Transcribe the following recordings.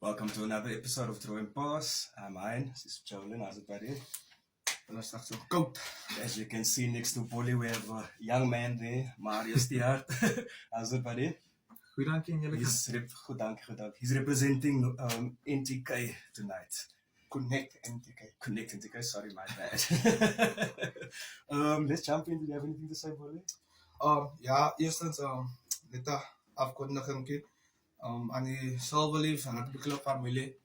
Welcome to another episode of Throw and Pass. I'm Ian. This is Jolin. How's it, buddy? Ons is so koud. As you can see next to Polly, we have a young man there, Mario Stiart. How's it, buddy? Goed, dankie en julle. Goed, dank. He's representing NTK tonight. Connect NTK. Connect NTK, sorry, my bad. Let's jump in. Do you have anything to say, Polly? Ja, eerstens net 'n afkondiging aan die Silverleafs en die klub familie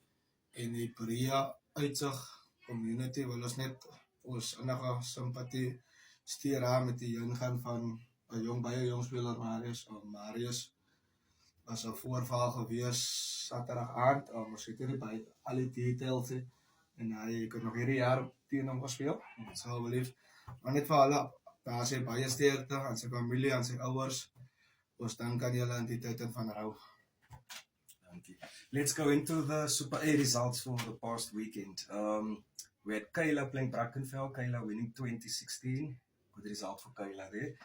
en die Berea uitsig community wil ons net ons enige simpatie stuur aan met die ingaan van 'n baie jong speler Marius was 'n voorval gewees Saterdag aand. Ons het nie by al die details en hy kan nog hierdie jaar teen hom gespeel. Silverleafs, maar net vir hulle daar sy baie sterkte aan sy familie, aan sy ouers. Ons dank aan julle in die tyd van rou. Let's go into the Super A results for the past weekend. We had Kayla playing Brackenfell, Kayla winning 2016. Good result for Kayla there.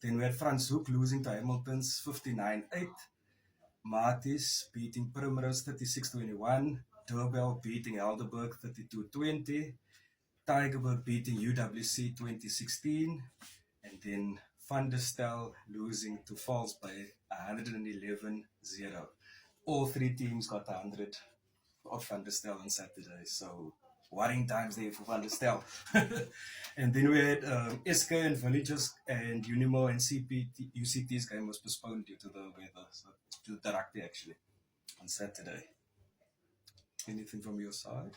Then we had Franshoek losing to Hamilton's 59-8. Matis beating Primrose 36-21. Durbell beating Helderberg 32-20. Tigerberg beating UWC 2016. And then Van der Stel losing to Falls by 111-0. All three teams got 100 of Van der Stel on Saturday, so worrying times there for Van der Stel. And then we had SK and Villagers and Unimo and UCT's game was postponed due to the weather, so to the rugby actually, on Saturday. Anything from your side?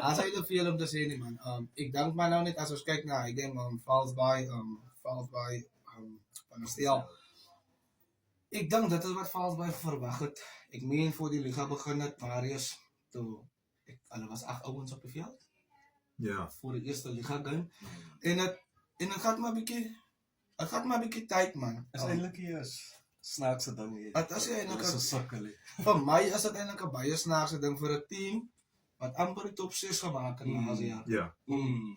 As hy veel om te sê nie man. Ek dink maar nou net as ons kyk na hy game Falls by Van der Stel. Ek dink dit is wat Falls by verwag het. Ek meen voor die liga begin het Marius toe hulle was 8 ouens op die veld. Ja. Voor die eerste liga game. En dit gaan maar 'n bietjie tyd man. Is eintlik hier snaakse ding hier. Dit is eintlik so sukkel. Vir my is dit eintlik 'n baie snaakse ding vir 'n team wat amper die top 6 gemaak het laas jaar. Ja.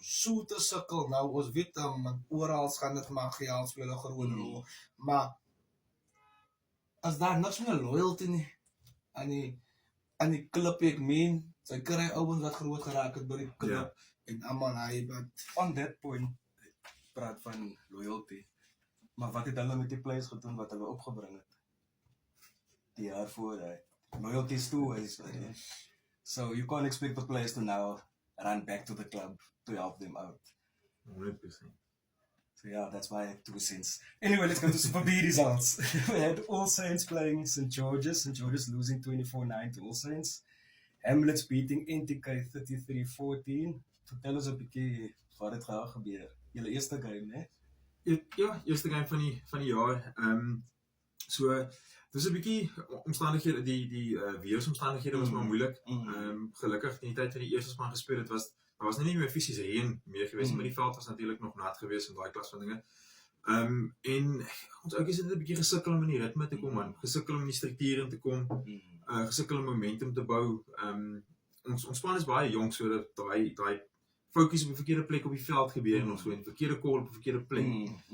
So te sukkel nou ons weet oral gaan dit maar geld speel 'n groot rol. Maar as daar niks meer loyalty nie aan die klub, ek meen sy kry ouens wat groot geraak het by die klub en almal hy wat On that point praat van loyalty. Maar wat het hulle met die players gedoen wat hulle opgebring het? Die jaar voor hy. Loyalty is too ways. So you can't expect the players to now run back to the club to help them out. 100%. So yeah, that's my 2 cents. Anyway, let's go to Super B results. We had All Saints playing St. George's. St. George's losing 24-9 to All Saints. Hamlets beating NTK 33-14. Vertel ons 'n bietjie wat het gebeur. Julle eerste game, né? Ja, eerste game van die jaar. So dis 'n bietjie omstandighede die weeromstandighede was maar moeilik. Gelukkig in die tyd van die eerste span gespeel het daar was nie meer fisies reën meer gewees, maar die veld was natuurlik nog nat gewees en daai klas van dinge. En ons ouetjies het 'n bietjie gesukkel om in die ritme te kom man, gesukkel om in die struktuur in te kom, gesukkel om momentum te bou. Ons span is baie jonk, so dat daai fokus op die verkeerde plek op die veld gebeur en ons so 'n verkeerde call op die verkeerde plek.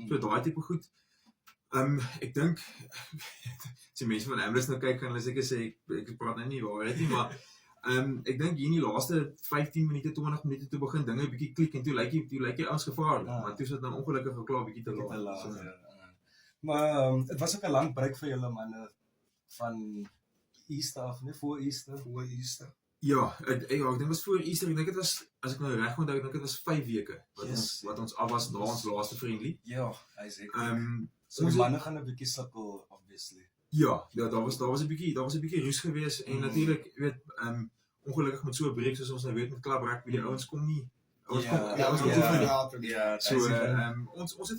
So daai tipe goed. Ek dink as die mense van Ambrose nou kyk, kan hulle seker sê ek praat nou nie waarheid nie, maar ek dink hier in die laaste 15 minute, 20 minute toe begin dinge bietjie klik en toe lyk jy ons gevaarlik, maar toe is dit dan ongelukkig geklaar bietjie te laat. Maar dit was ook 'n lang break vir julle manne van Easter af, né? Voor Easter. Ja, ek dink dit was voor Easter. Ek dink dit was, as ek nou reg onthou, ek dink dit was 5 weke wat ons af was na ons laaste friendly. Ja, hy seker. So die manne gaan 'n bietjie sukkel obviously. Ja, daar was 'n bietjie roes gewees en natuurlik, jy weet, ongelukkig met so 'n breek soos ons nou weet met klub rugby, die ouens kom nie. Ons het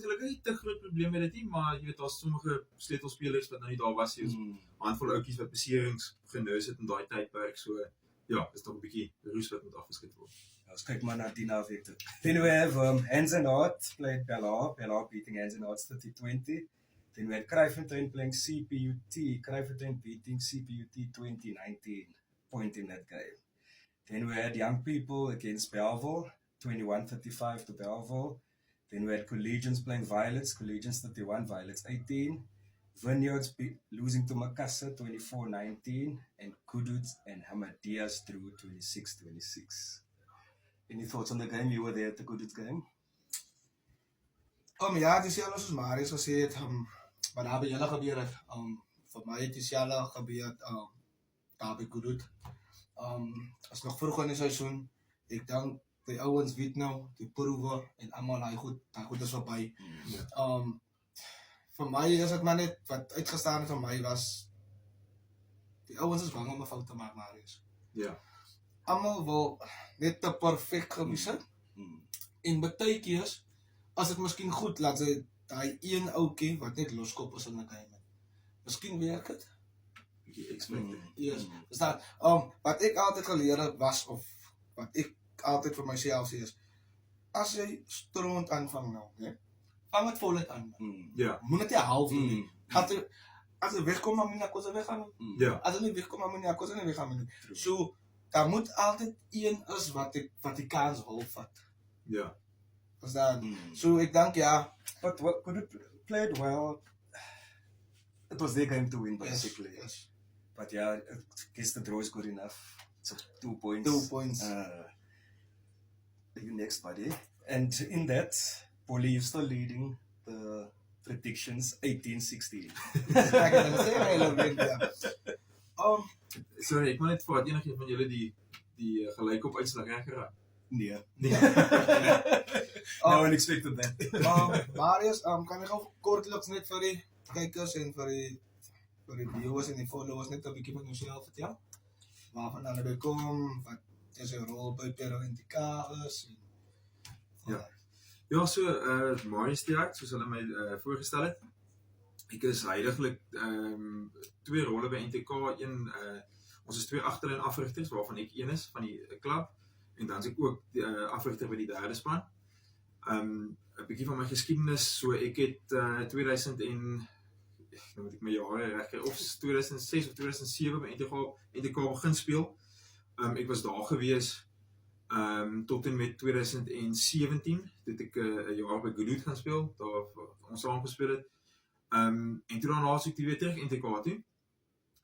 gelukkig nie te groot probleme met dit nie, maar jy weet daar's sommige sleutelspelers wat nou nie daar was nie. 'n Handvol ouetjies wat beserings genous het in daai tydperk, so ja, is nog 'n bietjie roes wat moet afgeskei word. Let's kyk maar na die naweek toe. Then we have Hands and Heart played Bella beating Hands and Heart 30-20. Then we had Kryfontein playing CPUT, Kryfontein beating CPUT 2019 point in that game. Then we had Young People against Belleville, 21-35 to Belleville. Then we had Collegians playing Violets, Collegians 31, Violets 18. Vineyards losing to Makassar 24-19, and Kudus and Hamadias drew 26-26. Any thoughts on the game? You were there at the Kudus game? Ja, dis ja soos Marius gesê het, wat daar by julle gebeur het. Vir my het dis ja gebeur daar by Kudus. As nog vroeg in die seisoen, ek dink die ouens weet nou, die proewe en almal daai goed is verby. Vir my is dit maar net wat uitgestaan het vir my was die ouens is bang om 'n fout te maak, Marius. Ja. Almal wil net te perfek gewees het. En baie keer as dit miskien goed laat sy daai een ouetjie wat net loskop is in 'n game. Miskien werk dit. Bietjie expected. Yes. Verstaan? Wat ek altyd geleer het was of wat ek altyd vir myself sê is as jy stront aanvang nou, né? Vang dit voluit aan. Ja. Moet net 'n half doen. As jy wegkom maar nie kos weggaan. Ja. As jy nie wegkom maar nie kos nie weggaan nie. So daar moet altyd een is wat die kans wil vat. Ja. Verstaan? So ek dink ja, But what could it played well? It was their game to win, basically. Yes. But yeah, I guess the draw is good enough. So 2 points. 2 points. You next, buddy. And in that, Polly, you're still leading the predictions 18-16. Ek het dan sê hulle wen ja. Sorry, ek wil net vir wat enigiemand van julle die gelykop uitslag reg geraak. Nee. Nee. No one expected that. Marius, kan ek gou kortliks net vir die kykers en vir die viewers en die followers net 'n bietjie van jouself vertel? Waarvan hulle kom, wat is jou rol by Pero Indica is en Ja. Ja, so Marius Diak, soos hulle my voorgestel het. Ek is heidaglik 2 rolle by NTK, ons is 2 agterlyn afrigters waarvan ek een is van die klub en dan is ek ook die afrigter by die derde span. 'n bietjie van my geskiedenis, so ek het 2000 en nou moet ek my jare reg kry, of 2006 of 2007 by NTK begin speel. Ek was daar gewees tot en met 2017, toe het ek 'n jaar by Goodwood gaan speel, daar ons saam gespeel het. En toe daarna is ek weer terug NTK toe.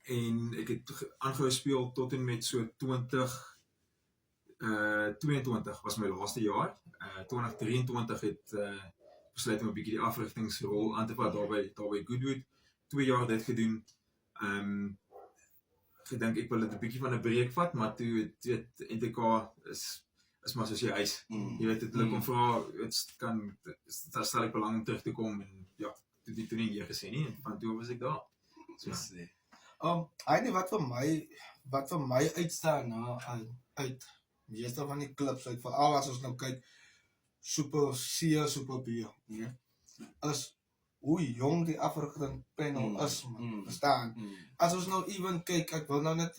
En ek het aangehou speel tot en met so 2022 was my laaste jaar. 2023 het besluit om 'n bietjie die afrigtingsrol aan te vat daar by Goodwood. 2 jaar dit gedoen. Gedink ek wil dit 'n bietjie van 'n breek vat, maar toe weet NTK is maar soos jy huis. Jy weet dit kom vra, daar stel ek belang om terug te kom en ja, toe nie nee gesê nie en van toe was ek daar. So Eintlik wat vir my uitstaan nou uit meeste van die klubs uit veral as ons nou kyk Super C, Super B, nee. Is hoe jong die afrigting panel is, man. Verstaan? As ons nou even kyk, ek wil nou net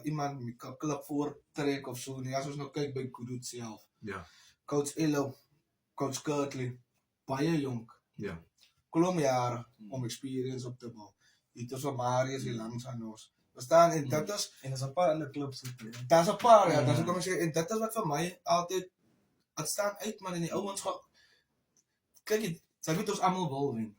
iemand met 'n klub voortrek of so nie. As ons nou kyk by Goodwood self. ja. Coach Elo, Coach Kirtley, baie jong. Ja. Klom jare om experience op te bou. Dit is wat Marius hier langs aan ons. Verstaan? En dit is En daar's 'n paar ander klubs ook. daar's 'n paar ja, dan kom ek sê en dit is wat vir my altyd het staan uit man in die ouens kyk jy, sy weet ons almal wil wen.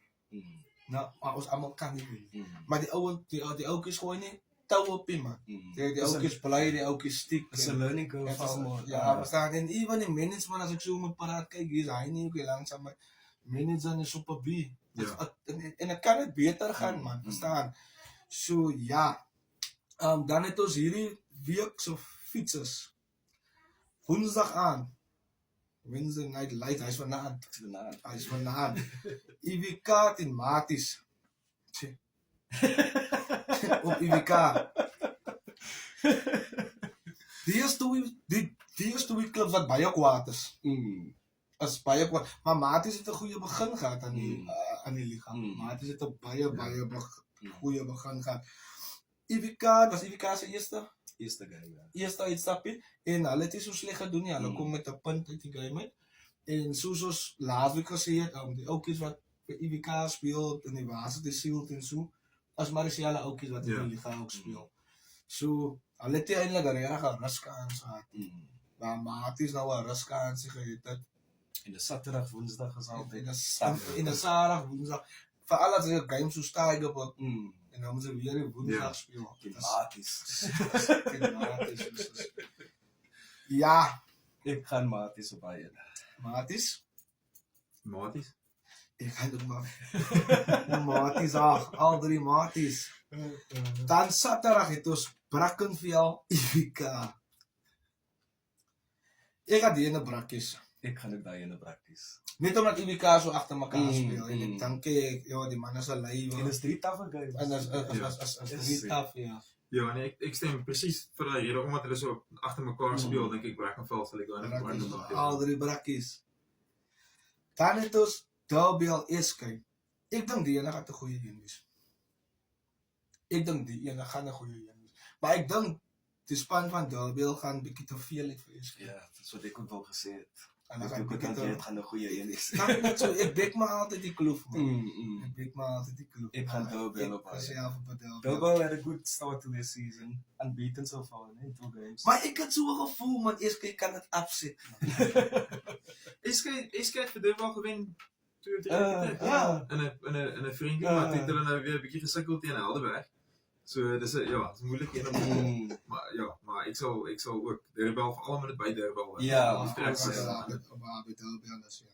Nou, maar ons almal kan nie wen. Maar die ouetjies gooi nie tou op nie man. Die ouetjies bly, die ouetjies stiek. It's a learning curve Dit for is- almal. Ja, verstaan? En even die management as ek so moet praat, kyk hier is hy nie ook langs aan my manager in Super B. Ja. En dit kan net beter gaan man, verstaan? So ja. Dan het ons hierdie week so fietsers. Woensdag aan. Wednesday night light, hy's vanaand. Hy's vanaand. IWK in Maties. Tjie. Op IWK. Die is twee clubs wat baie kwaad is. Is baie kwaad. Maar Maties het 'n goeie begin gehad aan die liga. Maties het 'n baie goeie begin gehad. IWK se Eerste game, ja. eerste uitstapie en hulle het nie so sleg gedoen nie. Hulle kom met 'n punt uit die game uit. En soos ons laasweek gesê het, die ouetjies wat vir IWK speel in die Varsity Shield en so, as maar is hulle ouetjies wat in die liga ook speel. So, hulle het eintlik 'n regte ruskans gehad. Maar Maties nou 'n ruskans gehad het. En 'n Saterdag, Woensdag is altyd En 'n Saterdag, Woensdag. Veral as jy game so stadig op Mm. en dan moet jy weer die woensdag Ja. speel. Maties. Maties. Ja, Ek gaan Maties op baie. Maties. Maties. Ik ga het ook maar. Maties, al 3 Maties. Dan Saterdag het ons Brackenfell Ivica. Ek had die ene brakkies. Ek gaan ook daai ene prakties. Net omdat Ivica so agter mekaar speel. En mm. ek dink ja, die man is al lui. En is 3 taffe games. En as drie taf, ja. Ja, nee, ek stem presies vir daai rede omdat hulle so agter mekaar speel, dink ek Brackenfell sal ek daai net Brakkies, gebruik. al 3 brakkies. Dan het ons Derby Eskay. Ek dink die ene gaan 'n goeie een wees. Ek dink die ene gaan 'n goeie een wees. Maar ek dink die span van Derby gaan bietjie te veel het vir Eskay. Ja, dis wat ek ook wel gesê het. En dan Ek gaan dink bietjie dit te gaan 'n goeie een wees. kan net so, ek bek maar altyd die kloof man. Mm. Ek bek maar altyd die kloof. Ek gaan Derby op Ek sê af op Derby. Bilbao had a good start to this season. Unbeaten so far, in 2 games. Maar ek het so 'n gevoel man, Eskay kan dit afsit. Eskay het vir dit wel gewen 2 of 3 keer. Ja. In 'n vriendie, maar toe het hulle nou weer 'n bietjie gesukkel teen Helderberg. So dis 'n ja, dis 'n moeilike een om Mm. maar ek sal ook Derby veral met dit by Derby. Ja, die of sterk course, is. ja. By Derby anders ja.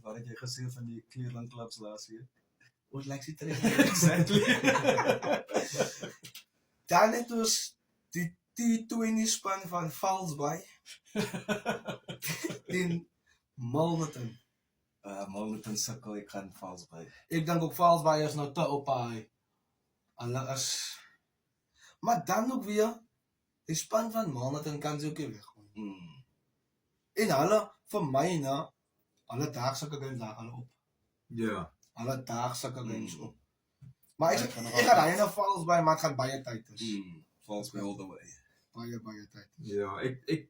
Wat het jy gesê van die Cleveland clubs laas jaar? Ons lyk sy terug. Exactly. Dan het ons die T20 span van Valsby in Milnerton. Milnerton sukkel, ek gaan vals by. Ek dink ook Valsby is nou te op hy. Hulle is maar dan ook weer die span van Milnerton kan sy ook nie weggooi. Mm. En hulle vir my na hulle daag sulke games daag hulle op. Ja. Hulle daag sulke games op. Maar ek Ja, ek gaan nog gaan daai na Valsby maar dit gaan baie tyd is. Mm. Vals by all the way. Baie tyd. Ja, ek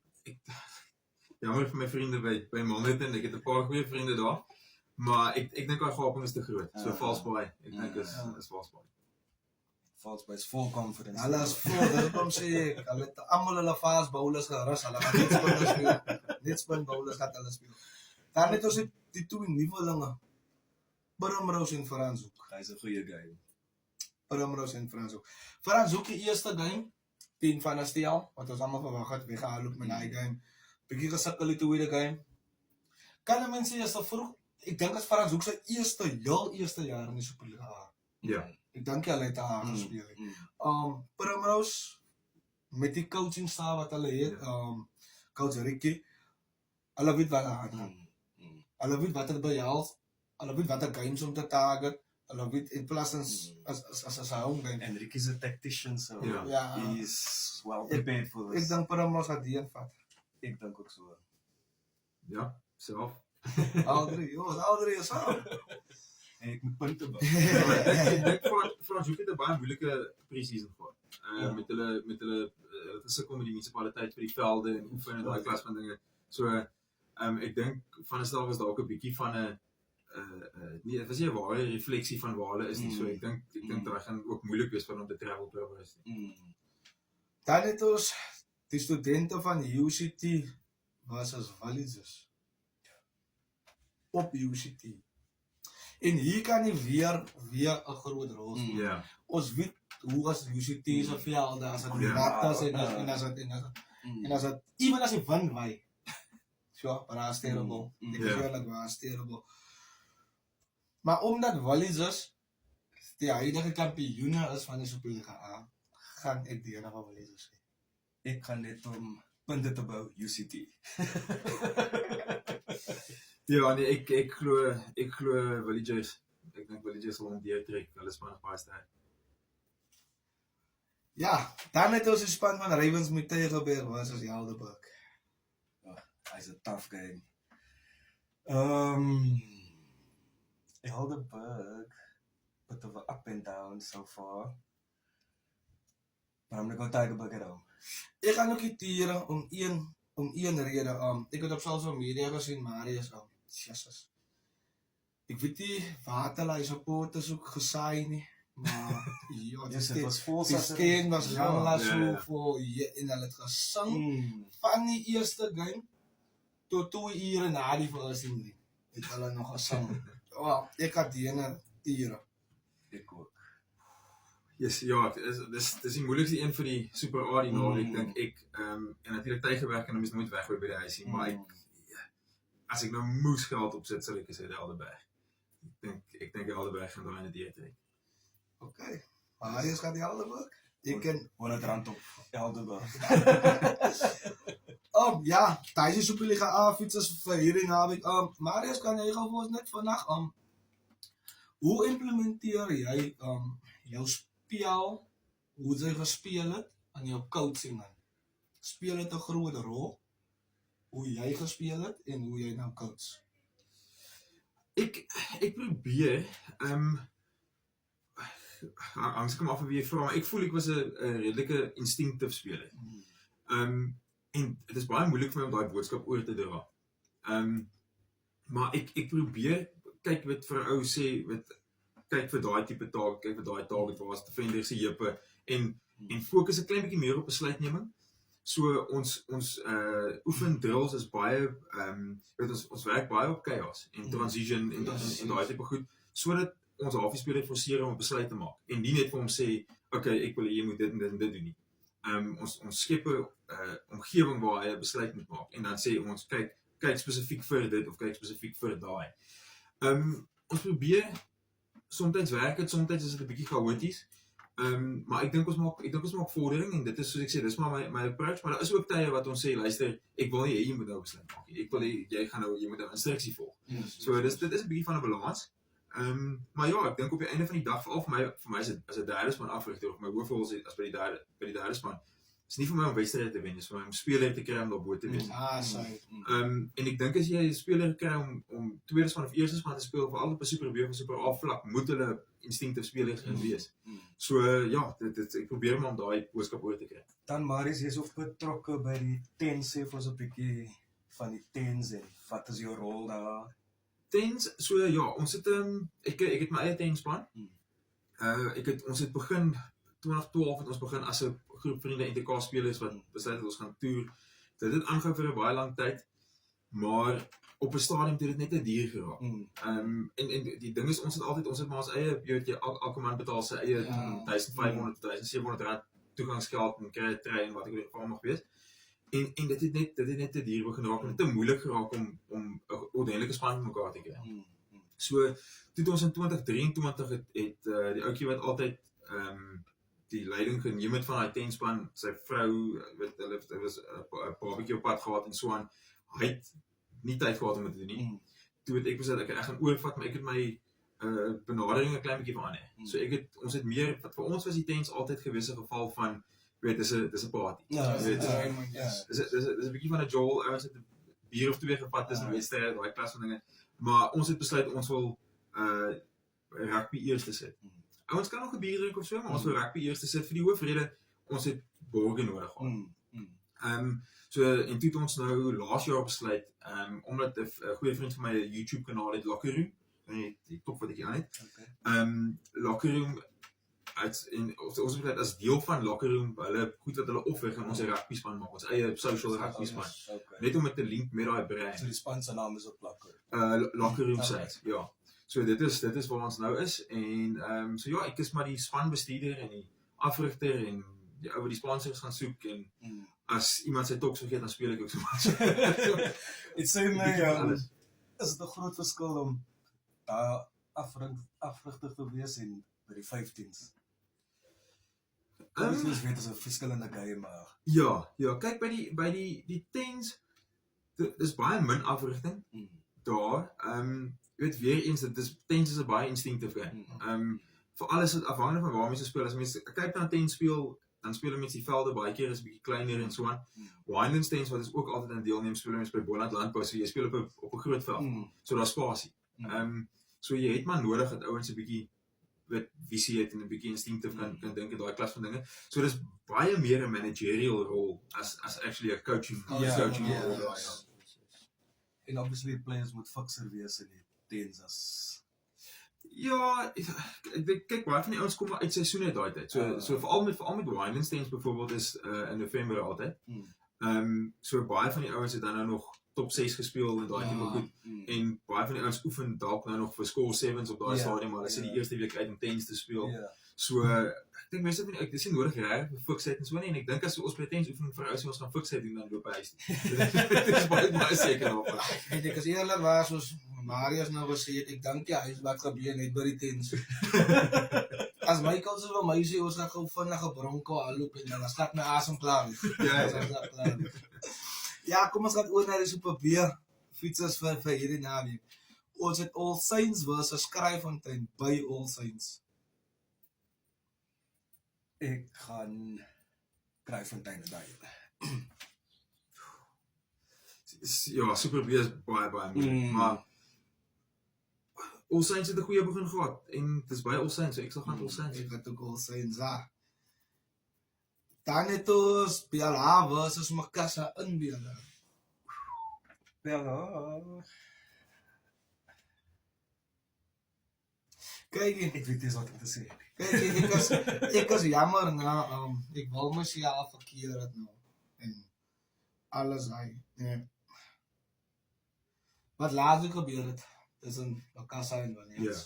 jammer vir my vriende by Milnerton, ek het 'n paar goeie vriende daar. Maar ek dink daai gaping is te groot. So vals baie. Ek dink is vals baie. Vals by is full confidence. Hulle is voor, dis hoekom sê ek, hulle het almal hulle fast bowlers gerus, hulle gaan net spin speel. Net spin bowlers gaan hulle speel. Dan het ons die 2 nuwelinge. Primrose en Franshoek. Hy's 'n goeie game. Primrose en Franshoek. Franshoek die eerste game teen Van der Stel, wat ons almal verwag het, weggehaal op met daai game. Bietjie gesukkel die tweede game. Kan mense sê as te vroeg, ek dink as Franshoek se eerste jaar in die Superliga. Ja. Ek dink hulle het daar gespeel. Mm. Primrose met die coaching staf wat hulle het, coach Ricky, hulle weet wat daar gaan. Mm. Hulle weet wat dit behels, hulle weet watter games om te target, hulle weet in plaas as 'n home game. And Ricky's a tactician, so Ja. he's well prepared for Ek this. dink Primrose gaan die vat. Ek dink ook so. Ja, self. Al drie is saam. En ek moet punte bou. Ek dink Franshoek het 'n baie moeilike pre-season gehad. Ja. Met hulle het gesukkel met die munisipaliteit vir die velde en oefen en daai klas van dinge. So ek dink Van der Stel was dalk 'n bietjie van 'n nee, dit was nie 'n ware refleksie van waar hulle is nie. So ek dink daai gaan ook moeilik wees vir hom om te travel te oor is nie. Mm. Dan het ons die studente van UCT was as Wallises. Op UCT. En hier kan jy weer 'n groot rol speel. Ja. Ons weet hoe as UCT se velde as dit Ja. natas en as dit even as jy wen wy. So, maar is terrible. Mm. Ek Ja. is eerlik, maar is terrible. Maar omdat Wallis die huidige kampioene is van die Superliga A, gaan ek die ene van Wallis sê. Ek gaan net om punte te bou UCT. Ja, nee, ek glo Villagers. Ek dink Villagers sal hom deurtrek. Hulle is maar baie sterk. Ja, dan het ons die span van Ravens met Tygerberg was as Helderberg. Hy's a tough game. Helderberg, bit of a up and down so far. But I'm gonna go Tygerberg at home. Ek gaan ook die tiere om een rede. Ek het op social media gesien Marius Jesus. Ek weet nie waar hulle supporters ook gesaai nie, maar ja, Yes, it was full die steen was Ja, lang ja, so ja. voor en hulle het gesing Mm. van die eerste game tot 2 ure na die verrassing. Het hulle nog gesing. Ja, ek had die ene tiere. Ek ook. Yes, ja, dis die moeilikste een vir die Super A die naweek, dink ek. En natuurlik tygewerk en dan mens nooit weggooi by die huisie, maar as ek nou moes geld opsit, sal ek sê Helderberg. Ek dink Helderberg gaan daai in die trek. Okay. Marius gaat die Helderberg? Ek ken R100 op Helderberg. ja, tijdens die Superliga A fietsers vir hierdie naweek. Marius, kan jy gou vir ons net vandag hoe implementeer jy jou spel, hoe jy gespeel het en jou coaching in? Speel het 'n groot rol hoe jy gespeel het en hoe jy nou coach? Ek probeer hangs kom af van wie jy vra, maar ek voel ek was 'n redelike instinctive speler. En dit is baie moeilik vir my om daai boodskap oor te dra. Maar ek probeer kyk wat vir 'n ou sê, kyk vir daai tipe taak, kyk vir daai taak waar as defender se heupe en fokus 'n klein bietjie meer op besluitneming. So ons oefen drills is baie ons werk baie op chaos en transition en daai tipe goed sodat ons halfiespeler forceer om 'n besluit te maak en nie net vir hom sê okay, ek wil jy moet dit en dit en dit doen nie. Ons skep 'n omgewing waar hy 'n besluit moet maak en dan sê ons kyk spesifiek vir dit of kyk spesifiek vir daai. Ons probeer soms werk dit, soms is dit 'n bietjie chaoties. Maar ek dink ons maak vordering en dit is soos ek sê, dis maar my approach, maar daar is ook tye wat ons sê luister, ek wil nie hê jy moet nou besluit maak nie. Ek wil hê jy moet 'n instruksie volg. So dit is 'n bietjie van 'n balans. Maar ja, ek dink op die einde van die dag veral vir my as 'n derde span afrigter of my hoofrol as by die derde span. Is nie vir my om wedstryde te wen, dis vir my om spelers te kry om daarbo te wees. En ek dink as jy 'n speler kry om tweede span of eerste span te speel, veral op 'n Super B of 'n Super A vlak, moet hulle instinctive spelers wees. So ja, ek probeer maar om daai boodskap oor te kry. Dan Marius, jy's ook betrokke by die TENS, sê vir ons 'n bietjie van die TENS en wat is jou rol daar? TENS, so ja, ons het ek het my eie TENS-span. Ons het begin 2012 het ons begin as 'n groep vriende NTK spelers wat besluit het ons gaan toer. Dit het aangehou vir 'n baie lang tyd, maar op 'n stadium het dit net te duur geraak. En die ding is ons het maar ons eie, jy weet elke man betaal sy eie 1500 tot 1700 rand toegangsgeld en kry 'n trein wat ek in geval mag wees. En dit het net te duur begin raak en dit te moeilik geraak om 'n ordentlike span met mekaar te kry. So toe ons in 2023 het die ouetjie wat altyd die leiding geneem het van daai TENS-span, sy vrou, hulle was 'n barbecue op pad gehad en so aan. Hy het nie tyd gehad om dit te doen nie. Toe het ek besluit ek gaan oorvat, maar ek het my benadering 'n klein bietjie verander. So ons het meer, wat vir ons was die TENS altyd gewees 'n geval van, weet dis 'n party. Dis 'n bietjie van 'n Joel, ouens het 'n bier of twee gevat tussen wedstryde, daai klas van dinge. Maar ons het besluit ons wil rugby eerste sit. Ouens kan nog 'n bier drink of so, maar ons wil rugby eerste sit vir die hoofrede, ons het borge nodig gehad. So en toe het ons nou laas jaar besluit, omdat 'n goeie vriend van my 'n YouTube kanaal het, Locker Room, die top wat ek aan het. Locker Room ons het as deel van Locker Room, hulle goed wat hulle offer gaan ons 'n rugby span maak, ons eie social rugby span. Net om dit te link met daai brand. So die span se naam is op Locker. Locker Room site, ja. So dit is waar ons nou is en so ja, ek is maar die spanbestuurder en die afrigter en die ou wat die sponsors gaan soek en as iemand sy toks vergeet dan speel ek ook so maar. Dit sê my is dit 'n groot verskil om daar afrigter te wees en by die 15s. Ons weet dit is 'n verskillende game maar. Ja, kyk by die TENS dis baie min afrigting daar. Jy weet weer eens TENS is 'n baie instinctive game. Vir alles afhangende van waar mense speel. As mense kyk na TENS speel, dan speel mense die velde baie keer is 'n bietjie kleiner en so aan. Winelands TENS wat is ook altyd 'n deelneem speel mense by Boland Landbou, so jy speel op 'n groot veld. So daar's spasie. So jy het maar nodig dat ouens 'n bietjie visie het en 'n bietjie instinctive kan dink en daai klas van dinge. So dis baie meer 'n managerial rol as actually 'n coaching rol. En obviously players moet fikser wees in die TENS as ja, kyk baie van die ouens kom maar uit seisoene daai tyd. So veral met Winelands TENS byvoorbeeld is in November altyd. So baie van die ouens het dan nou nog top 6 gespeel en daai tipe goed. En baie van die ouens oefen dalk nou nog vir score 7s op daai Ja, stadium, maar hulle sit die eerste week uit om 10s te speel. Ja. So ek dink mense het dis nie nodig reg vir fiksheid en so nie en ek dink as ons by tens oefening vir ouens ons gaan fiksheid doen dan loop hy huis. Dit is baie seker daarvan. Ek as eerlik was soos Marius nou gesê het, ek dink ja, hy is wat gebeur net by die tens. As my kans is vir my sê ons gaan gou vinnig 'n bronco haloop en dan stap my asem klaar. Ja, kom ons gaan oor na die Super B fietsers vir hierdie naweek. Ons het All Saints versus Kraaifontein by All Saints. Ek gaan Kraaifontein daai. Ja, Super B is baie moeilik, maar All Saints het 'n goeie begin gehad en dis by All Saints, so ek sal gaan All Saints. Ek het ook All Saints, ja. Dan het ons BLH versus Makassa in BLH. Ja. Kyk, Ek weet nie wat om te sê nie. kyk, ek is jammer na, ek wil my sê al verkeer het nou. En alles hy. Nee. Wat later gebeur het, is in Makassa en Wanneers.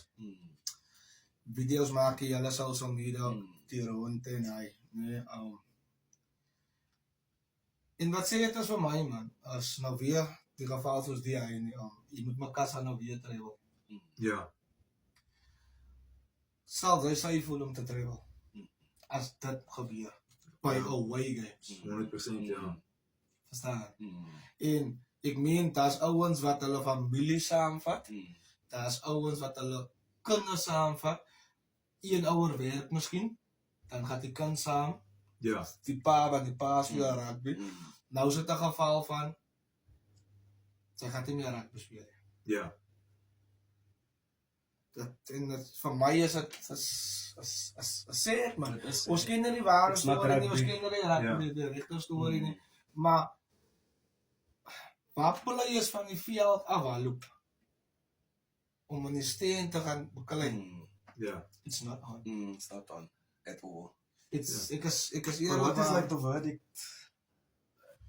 Video's maak jy, hulle social media, die rond en hy. Nee, en wat sê het is vir my man, as nou weer die geval soos die hy, jy moet Makassa nou weer travel. Ja. Sal sy voel om te travel. As dit gebeur. By away games. 100% ja. Verstaan? En ek meen, daar's ouens wat hulle familie saamvat, daar's ouens wat hulle kinders saamvat, een ouer werk miskien, dan gaat die kind saam, Ja. die pa, want die pa speel rugby. Nou is het 'n geval van, sy gaat nie meer rugby speel. Ja. Vir my is het, sê ek man, ons ken nie die ware storie nie, ons ken nie die regte storie nie, maar Wappele is van die veld afhaloop om in die steen te gaan beklei. Ja. It's not on. It's not on at all. Ek is But eerlik, what is like the verdict?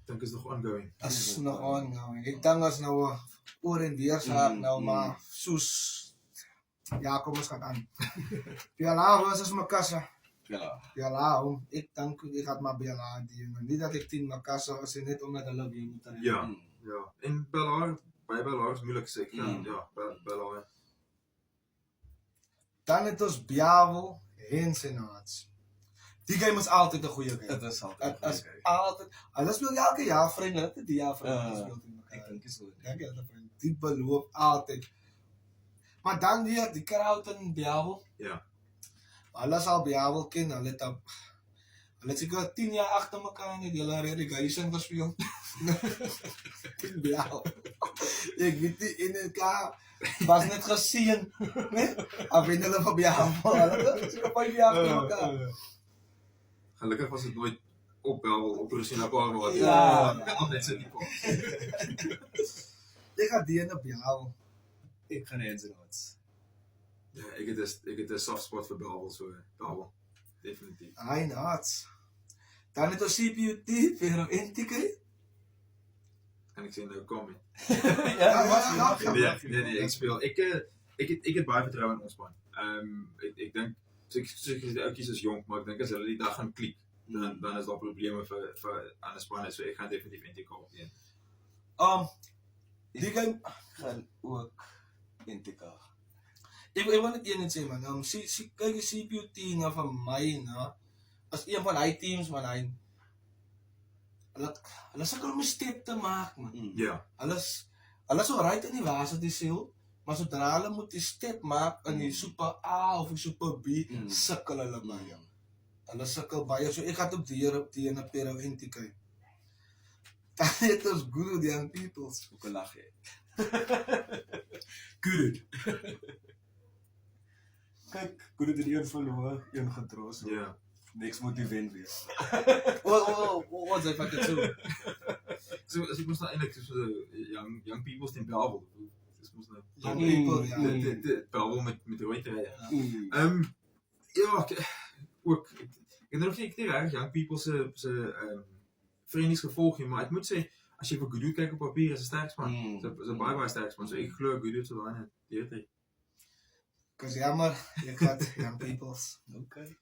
Ek dink is nog ongoing. as nog ongoing. Ek dink as nou oor en weer saak nou, maar soos, ja, kom ons gaan aan. BLH versus Makassa. Ja. BLH, ek dink ek gaat maar BLH doen. Nie dat ek 10 Makassa is, net omdat hulle weer moet ry. Ja. Ja. En by Bellaar is moeilik sê ek. Ja, Bellaar. Dan het ons Biavel en Senaats. Die game is altyd 'n goeie game. Dit is Dit is altyd. altyd. Hulle speel elke jaar vriend, hulle het die jaar vriend gespeel teen mekaar. Ek dink is so. Dink jy hulle vriend? Die beloop altyd. Maar dan weer die crowd in Biavel. Ja. Hulle sal Biavel ken, hulle het seker 10 jaar agter mekaar nie, hulle relegation gespeel. In Biavel. Ek weet nie in elkaar was net gesien, né? Af en hulle van Biavel. Hulle het seker 5 jaar agter mekaar. Gelukkig was dit nooit op Rosina Park wat. Ja. Altyd sit die kop. Ek gaan die in Biavel. Ek gaan eens en ons. Ja, ek het 'n soft spot vir Bellville, so Bellville. Definitief. Hy naats. Dan het ons CPUT vir NTK. Kan ek sê nou kom met. Ja. Nee, ek speel. Ek het baie vertroue in ons span. Ek dink seker die ouetjies is jonk, maar ek dink as hulle die dag gaan klik, dan is daar probleme vir ander spanne, so ek gaan definitief NTK opneem. Die game Gaan ook NTK. ek wil net een sê man. Kyk die CPUT nou van my na as een van hy teams man, hulle sukkel om 'n step te maak man. Ja. Hulle is alright in die varsity seal, maar sodra hulle moet die step maak in die Super A of die Super B, sukkel hulle baie. Hulle sukkel baie, so ek gaan op die ene Pero NTK. Dan het ons Guru die Young Peoples. Hoekom lag jy? Good. Kyk, goed het een verloor, een gedra, so Ja. niks moet die wen wees. Wat is hy van dit so? So as ek mos nou eintlik so young people teen Bellville. Dis mos nou Young people, ja. dit Bellville met rooi trui. Ja. Ja, ook ek het nog nie reg young people se vriendies gevolg nie, maar ek moet sê as jy vir Goodwood kyk op papier, is 'n sterk span. Is 'n baie sterk span. So ek glo Goodwood sal daai net deur. Kus jammer, ek het young peoples. Okay.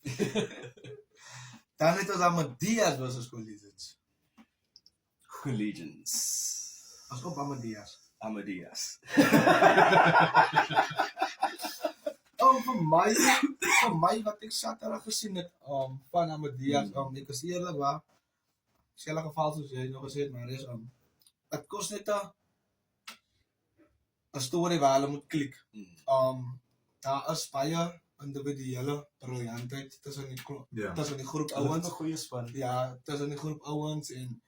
Dan het ons Amadeus versus Collegians. Collegians. As op Amadeus. Amadeus. Vir my wat ek Saterdag gesien het van Amadeus, ek is eerlik waar, selfe geval soos jy nog gesê het, maar is dit kos net 'n storie waar hulle moet klik. Daar is baie individuele briljantheid tussen die groep ouens. 'n goeie span. Ja, tussen die groep ouens en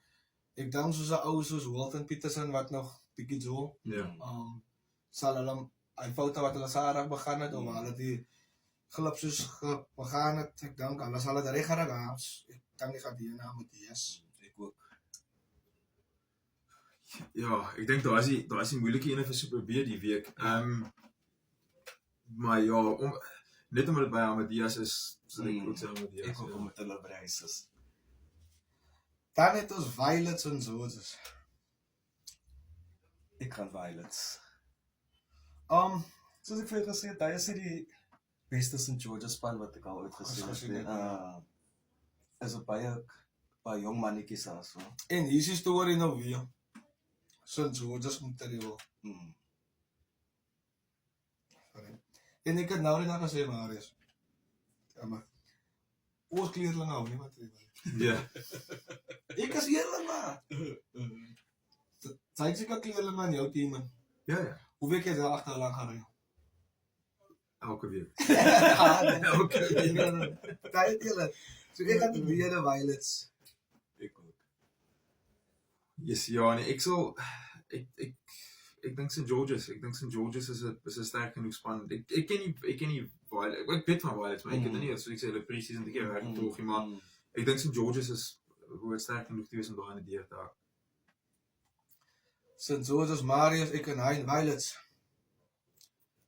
ek dink soos 'n ou soos Walton Peterson wat nog bietjie so sal hulle hy foute wat hulle Saterdag begin het of hulle die glip soos begin het, ek dink hulle sal dit reg kry. Ek dink nie gaan die na Amadeus. Ek ook. Ja, ek dink daar is die moeilike ene vir Super B die week. Maar ja, net omdat dit by Amadeus is, sal ek ook sê Amadeus. Ek ook met hulle reis is. Dan het ons Violets en Georges. Ek gaan Violets. Soos ek vir jou gesê het, hy is die beste St. George's span wat ek al ooit gesien het. Is 'n baie jong mannetjies daar so. En hier is die storie nou weer. St. George's moet dit wel. En ek het nou net gesê, Marius. Ja, maar ons kleerlinge hou nie wat jy wil. Ja. Ek is eerlik maar. Sy seker kleerlinge in jou team. Ja. Hoe weet jy daar agterlang gaan ry? Elke week. Elke week. Daai julle. So ek het die hele Violets. Ek ook. Yes, ja, nee, ek dink St. George's. Ek dink St. George's is 'n sterk genoeg span. Ek ken nie Violet. Ek weet van Violets, maar ek het nie soos ek sê hulle presies en 'n keer werk tog nie, maar ek dink St. George's is hoe sterk genoeg te wees om daar in die deur te hak. St. George's, Marius, ek en hy Violets.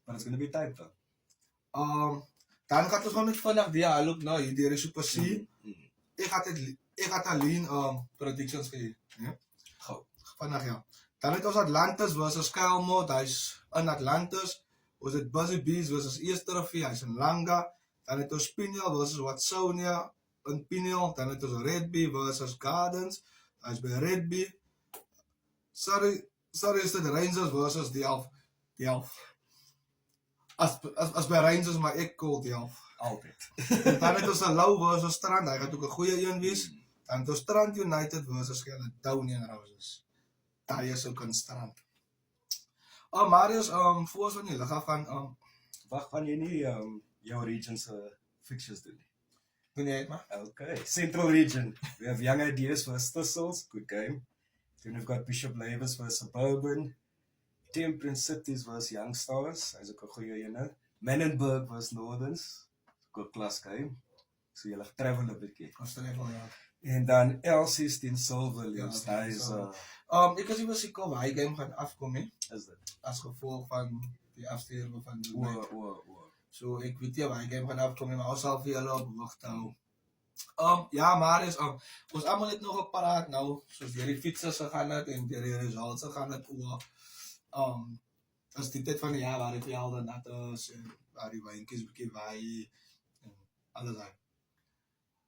Maar it's gonna be tight though. Dan gaan ons gewoon net vanaf die loop nou hier die Super C. Ek het alleen predictions gegee, ja. Gou. Vandag ja. Dan het ons Atlantis versus Kelmot, hy's in Atlantis. Ons het Busy Bees versus Eerste Rivier, hy's in Langa. Dan het ons Pineal versus Watsonia in Pineal. Dan het ons Redby versus Gardens, hy's by Redby. Sorry, is dit Rangers versus Delft. As by Rangers, maar ek call Delft. Altyd. Dan het ons Lou versus Strand, hy gaat ook 'n goeie een wees. Dan het ons Strand United versus Caledonian Roses. Daai is ook in Strand. Marius, voor ons van die lig af gaan, Wag, gaan jy nie jou region se fixtures doen nie? doen jy het maar? Okay. Central region. We have Young Ideas versus Thistles. Good game. Then we've got Bishop Lavis versus Suburban. Temperance Cities versus Young Stars. Hy's ook 'n goeie ene. Menenberg versus Northerns. Good class game. So jy lag travel 'n bietjie. Ons travel ja. En dan L16 Silver Leaves. Ja, Hy is ek is nie seker of hy game gaan afkom nie, is dit. as gevolg van die afsterwe van die O. So ek weet nie of hy game gaan afkom nie, maar ons sal vir julle op hoogte hou. Ja, Marius, ons almal het nog 'n paraat nou, soos deur die fietsers gegaan het en deur die results gegaan het oor as die tyd van die jaar waar die velde nat is en waar die wyntjies bietjie waai en alles daai.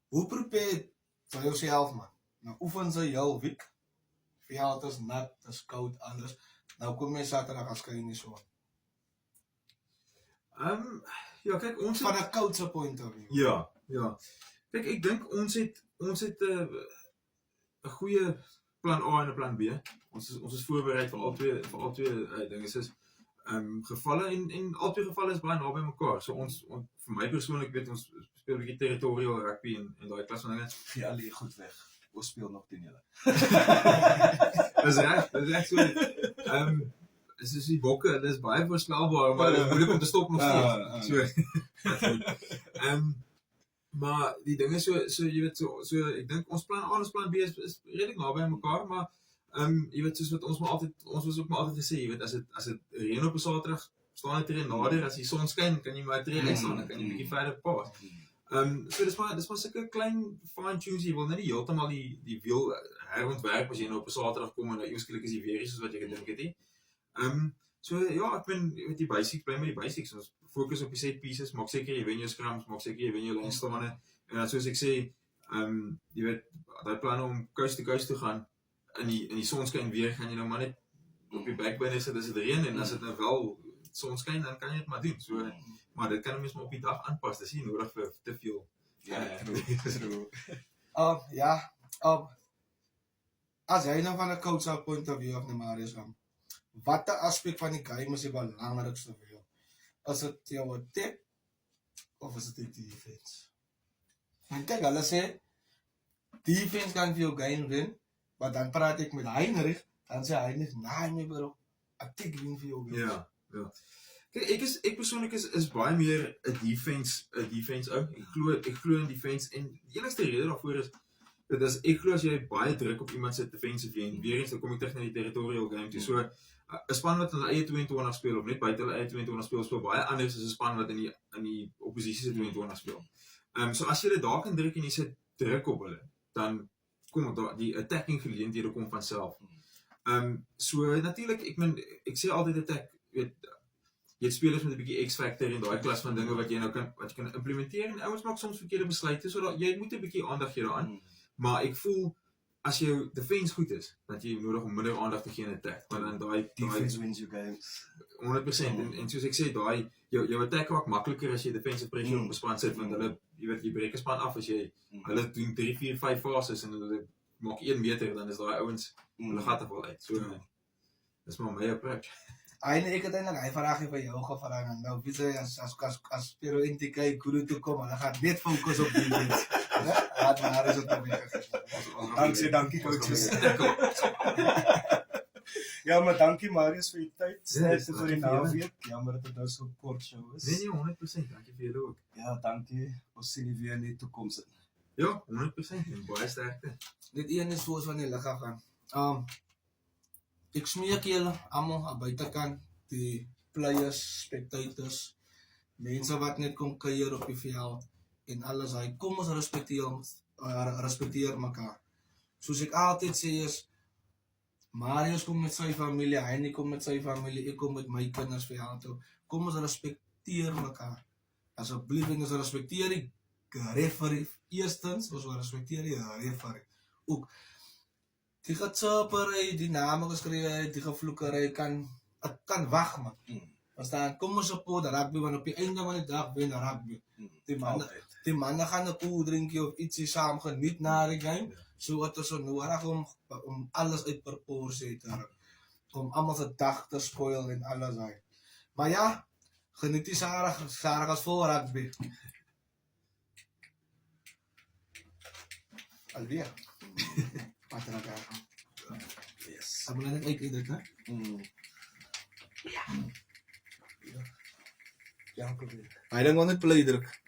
Hoe prepare jy jouself man? Nou oefen jy jou week. Veld is nat, dit is koud, alles. Nou kom jy Saterdag as kan jy nie so. Ja, kyk, ons Van 'n koud se point of view. Ja. Kyk, ek dink ons het 'n goeie plan A en 'n plan B. Ons is voorberei vir al twee dinge soos gevalle en al twee gevalle is baie naby mekaar. So ons vir my persoonlik weet ons speel 'n bietjie territorial rugby en daai klas van dinge. Gee al die goed weg. Ons speel nog teen julle. Dis reg so. Dis is die bokke, dit is baie voorspelbaar, maar dit is moeilik om te stop nog steeds. So. Maar die ding is so jy weet so ek dink ons plan A en ons plan B is redelik naby aan mekaar, maar jy weet soos wat ons was ook maar altyd gesê, jy weet as dit reën op 'n Saterdag, staan jy terrein nader, as die son skyn, kan jy maar terrein staan, dan kan jy 'n bietjie verder pas. So dis maar sulke klein fine tunes, jy wil net nie heeltemal die wiel herontwerp as jy nou op 'n Saterdag kom en nou ewesklik is die weer nie soos wat jy gedink het nie. So ja, ek ben met die basics, bly met die basics. Ons fokus op die set pieces, maak seker jy wen jou scrums, maak seker jy wen jou lynstaande. En dan soos ek sê, jy weet, daai plan om coast to coast te gaan in die sonskyn weer, gaan jy nou maar net op die backburner sit as dit reën en as dit nou wel sonskyn, dan kan jy dit maar doen. So, maar dit kan jy mens maar op die dag aanpas. Dis nie nodig vir te veel. True. Ja, as jy nou van 'n coach point of view of die Marius watter aspek van die game is die belangrikste vir jou? Is dit jou attack of is dit die defense? Want kyk, hulle sê defense kan vir jou game wen, maar dan praat ek met Heinrich, dan sê Heinrich, nee bro, attack wen vir jou game. Ja. Kyk, ek persoonlik is baie meer 'n defense ou. Ek glo in defense en die enigste rede daarvoor is dit is ek glo as jy baie druk op iemand se defensive end, weer eens dan kom ek terug na die territorial game toe. So 'n span wat hulle eie 22 speel of net buite hulle eie 22 speel baie anders as 'n span wat in die oppositie se 22 speel. So as jy dit daar kan druk en jy sit druk op hulle, dan kom die attacking geleenthede kom van self. So natuurlik, ek sê altyd attack, weet jy het spelers met 'n bietjie X-factor en daai klas van dinge wat jy kan implementeer en ouens maak soms verkeerde besluite, so jy moet 'n bietjie aandag gee daaraan. Maar ek voel as jou defense goed is, dat jy nodig om minder aandag te gee aan attack, want dan daai Defense wins your games. 100% en soos ek sê, daai jou attack raak makliker as jy defensive pressure op 'n span sit, want hulle jy breek 'n span af as jy hulle doen 3, 4, 5 fases en hulle maak 1 meter, dan is daai ouens hulle gat af al uit. So dis maar my approach. Ek het eintlik hy vraagie vir jou gevra en nou wie sê as Pero NTK Guru toe kom, hulle gaan net fokus op defense. Laat maar is dit weer. Dankie coaches. Ja, maar dankie Marius vir die tyd. Sterkte vir die naweek. Jammer dat dit nou so kort show is. Nee, 100%. Dankie vir julle ook. Ja, dankie. Ons sien julle weer in die toekoms. Ja, 100% en baie sterkte. Dit een is soos van die lig af gaan. Ek smeek julle almal aan buitekant, die players, spectators, mense wat net kom kuier op die veld en alles hy. Kom ons respekteer mekaar. Soos ek altyd sê is, Marius kom met sy familie, Heini kom met sy familie, ek kom met my kinders veld toe. Kom ons respekteer mekaar. Asseblief en ons respekteer die referee. Eerstens, ons respekteer die referee. Ook die getsapery, die name geskrywe, die gevloekery kan wag man. Verstaan? Kom ons support rugby, want op die einde van die dag wen rugby. Die manne gaan 'n koel drinkie of ietsie saam geniet na die game. So wat is so nodig om alles uit proporsie te hou. Om almal se dag te spoil en alles hy. Maar ja, geniet die Sarah as vol rugby. Alweer. Patraka. Yes. Sabi na net dit na? Ja, klopt. Hy dan gewoon net play druk.